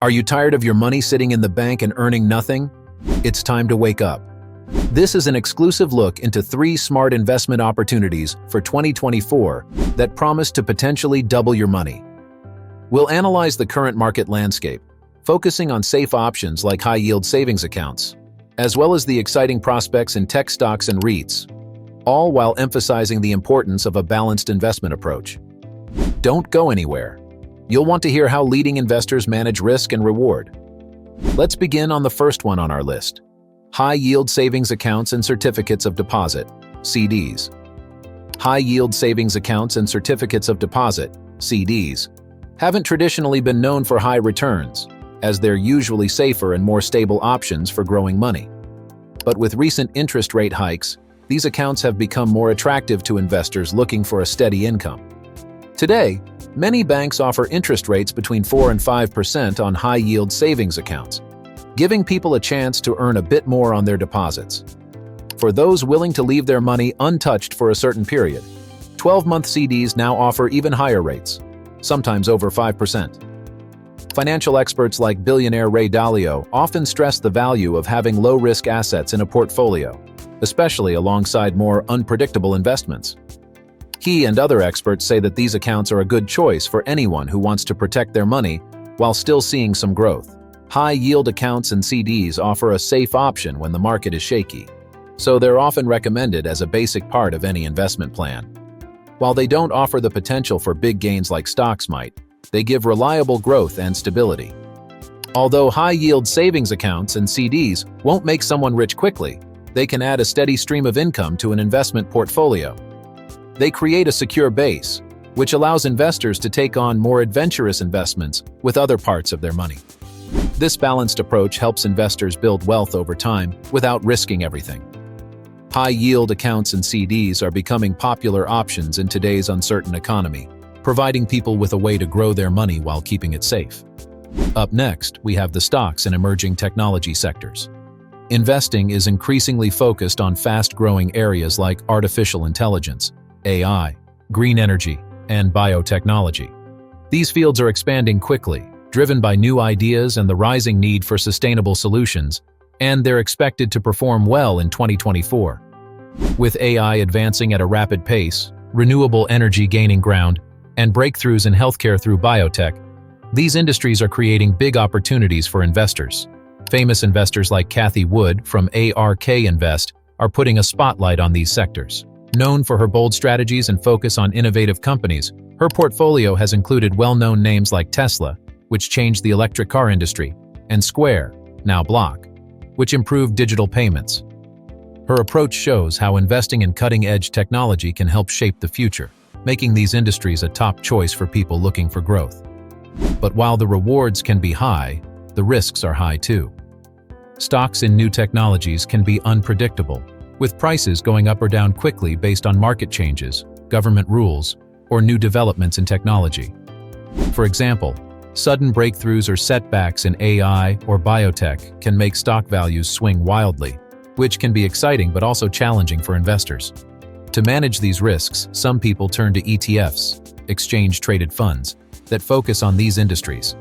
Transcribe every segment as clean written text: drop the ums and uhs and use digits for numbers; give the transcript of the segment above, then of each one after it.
Are you tired of your money sitting in the bank and earning nothing? It's time to wake up. This is an exclusive look into 3 smart investment opportunities for 2024 that promise to potentially double your money. We'll analyze the current market landscape, focusing on safe options like high-yield savings accounts, as well as the exciting prospects in tech stocks and REITs, all while emphasizing the importance of a balanced investment approach. Don't go anywhere. You'll want to hear how leading investors manage risk and reward. Let's begin on the first one on our list: high-yield savings accounts and certificates of deposit, CDs. High-yield savings accounts and certificates of deposit, CDs, haven't traditionally been known for high returns, as they're usually safer and more stable options for growing money. But with recent interest rate hikes, these accounts have become more attractive to investors looking for a steady income. Today, many banks offer interest rates between 4 and 5% on high-yield savings accounts, giving people a chance to earn a bit more on their deposits. For those willing to leave their money untouched for a certain period, 12-month CDs now offer even higher rates, sometimes over 5%. Financial experts like billionaire Ray Dalio often stress the value of having low-risk assets in a portfolio, especially alongside more unpredictable investments. He and other experts say that these accounts are a good choice for anyone who wants to protect their money while still seeing some growth. High-yield accounts and CDs offer a safe option when the market is shaky, so they're often recommended as a basic part of any investment plan. While they don't offer the potential for big gains like stocks might, they give reliable growth and stability. Although high-yield savings accounts and CDs won't make someone rich quickly, they can add a steady stream of income to an investment portfolio. They create a secure base, which allows investors to take on more adventurous investments with other parts of their money. This balanced approach helps investors build wealth over time without risking everything. High-yield accounts and CDs are becoming popular options in today's uncertain economy, providing people with a way to grow their money while keeping it safe. Up next, we have the stocks and emerging technology sectors. Investing is increasingly focused on fast-growing areas like artificial intelligence, AI, green energy, and biotechnology. These fields are expanding quickly, driven by new ideas and the rising need for sustainable solutions, and they're expected to perform well in 2024. With AI advancing at a rapid pace, renewable energy gaining ground, and breakthroughs in healthcare through biotech, these industries are creating big opportunities for investors. Famous investors like Cathie Wood from ARK Invest are putting a spotlight on these sectors. Known for her bold strategies and focus on innovative companies, her portfolio has included well-known names like Tesla, which changed the electric car industry, and Square, now Block, which improved digital payments. Her approach shows how investing in cutting-edge technology can help shape the future, making these industries a top choice for people looking for growth. But while the rewards can be high, the risks are high too. Stocks in new technologies can be unpredictable, with prices going up or down quickly based on market changes, government rules, or new developments in technology. For example, sudden breakthroughs or setbacks in AI or biotech can make stock values swing wildly, which can be exciting but also challenging for investors. To manage these risks, some people turn to ETFs, exchange-traded funds, that focus on these industries.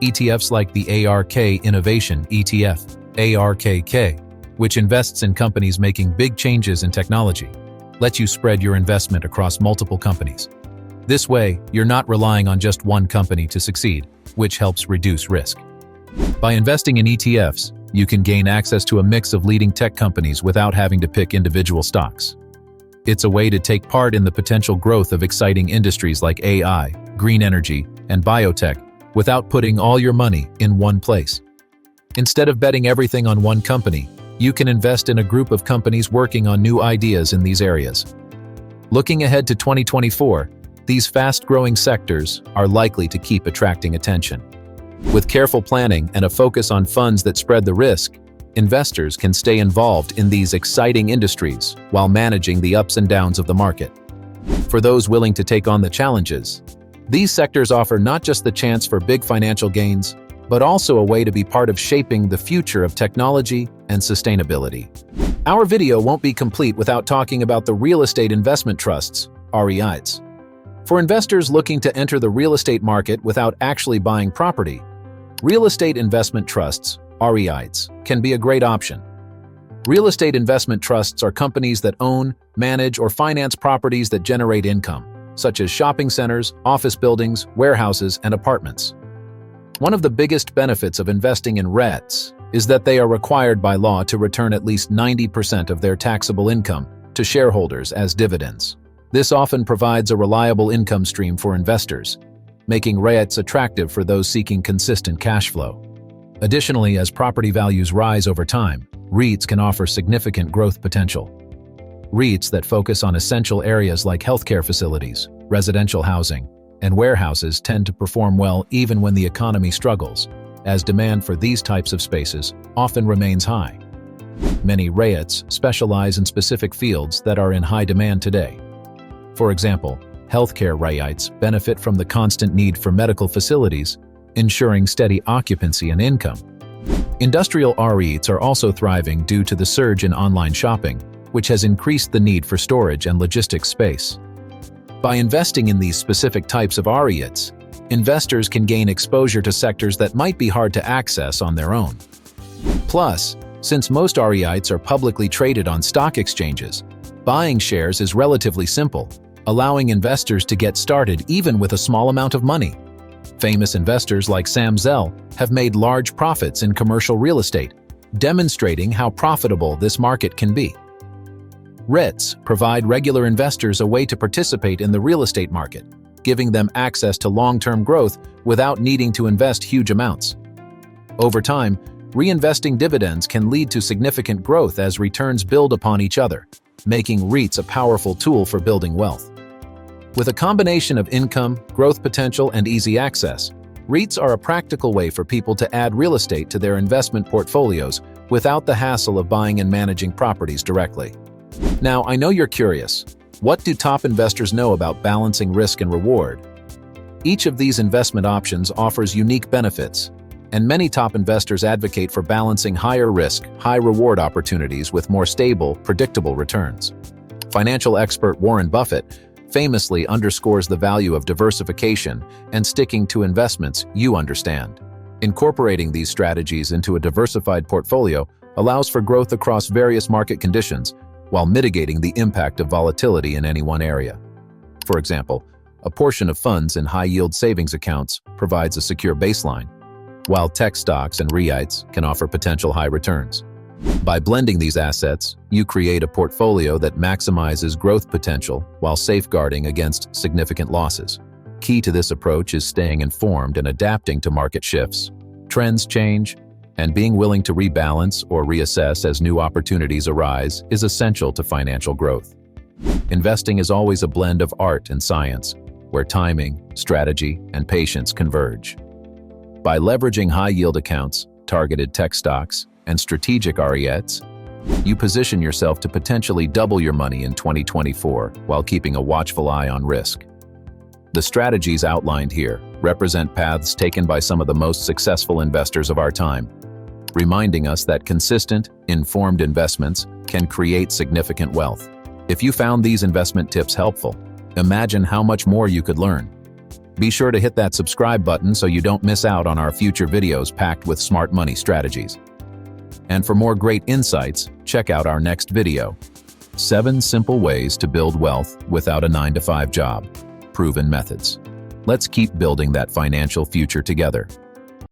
ETFs like the ARK Innovation ETF, ARKK, which invests in companies making big changes in technology, lets you spread your investment across multiple companies. This way, you're not relying on just one company to succeed, which helps reduce risk. By investing in ETFs, you can gain access to a mix of leading tech companies without having to pick individual stocks. It's a way to take part in the potential growth of exciting industries like AI, green energy, and biotech without putting all your money in one place. Instead of betting everything on one company, you can invest in a group of companies working on new ideas in these areas. Looking ahead to 2024, these fast-growing sectors are likely to keep attracting attention. With careful planning and a focus on funds that spread the risk, investors can stay involved in these exciting industries while managing the ups and downs of the market. For those willing to take on the challenges, these sectors offer not just the chance for big financial gains, but also a way to be part of shaping the future of technology and sustainability. Our video won't be complete without talking about the real estate investment trusts, REITs. For investors looking to enter the real estate market without actually buying property, Real estate investment trusts, REITs, can be a great option. Real estate investment trusts are companies that own, manage, or finance properties that generate income, such as shopping centers, office buildings, warehouses, and apartments. One of the biggest benefits of investing in REITs is that they are required by law to return at least 90% of their taxable income to shareholders as dividends. This often provides a reliable income stream for investors, making REITs attractive for those seeking consistent cash flow. Additionally, as property values rise over time, REITs can offer significant growth potential. REITs that focus on essential areas like healthcare facilities, residential housing, and warehouses tend to perform well even when the economy struggles, as demand for these types of spaces often remains high. Many REITs specialize in specific fields that are in high demand today. For example, healthcare REITs benefit from the constant need for medical facilities, ensuring steady occupancy and income. Industrial REITs are also thriving due to the surge in online shopping, which has increased the need for storage and logistics space. By investing in these specific types of REITs, investors can gain exposure to sectors that might be hard to access on their own. Plus, since most REITs are publicly traded on stock exchanges, buying shares is relatively simple, allowing investors to get started even with a small amount of money. Famous investors like Sam Zell have made large profits in commercial real estate, demonstrating how profitable this market can be. REITs provide regular investors a way to participate in the real estate market, giving them access to long-term growth without needing to invest huge amounts. Over time, reinvesting dividends can lead to significant growth as returns build upon each other, making REITs a powerful tool for building wealth. With a combination of income, growth potential, and easy access, REITs are a practical way for people to add real estate to their investment portfolios without the hassle of buying and managing properties directly. Now, I know you're curious. What do top investors know about balancing risk and reward? Each of these investment options offers unique benefits, and many top investors advocate for balancing higher risk, high reward opportunities with more stable, predictable returns. Financial expert Warren Buffett famously underscores the value of diversification and sticking to investments you understand. Incorporating these strategies into a diversified portfolio allows for growth across various market conditions while mitigating the impact of volatility in any one area. For example, a portion of funds in high-yield savings accounts provides a secure baseline, while tech stocks and REITs can offer potential high returns. By blending these assets, you create a portfolio that maximizes growth potential while safeguarding against significant losses. Key to this approach is staying informed and adapting to market shifts. Trends change, and being willing to rebalance or reassess as new opportunities arise is essential to financial growth. Investing is always a blend of art and science, where timing, strategy, and patience converge. By leveraging high-yield accounts, targeted tech stocks, and strategic REITs, you position yourself to potentially double your money in 2024 while keeping a watchful eye on risk. The strategies outlined here represent paths taken by some of the most successful investors of our time, reminding us that consistent, informed investments can create significant wealth. If you found these investment tips helpful, imagine how much more you could learn. Be sure to hit that subscribe button so you don't miss out on our future videos packed with smart money strategies. And for more great insights, check out our next video. 7 Simple Ways to Build Wealth Without a 9-to-5 Job. Proven Methods. Let's keep building that financial future together.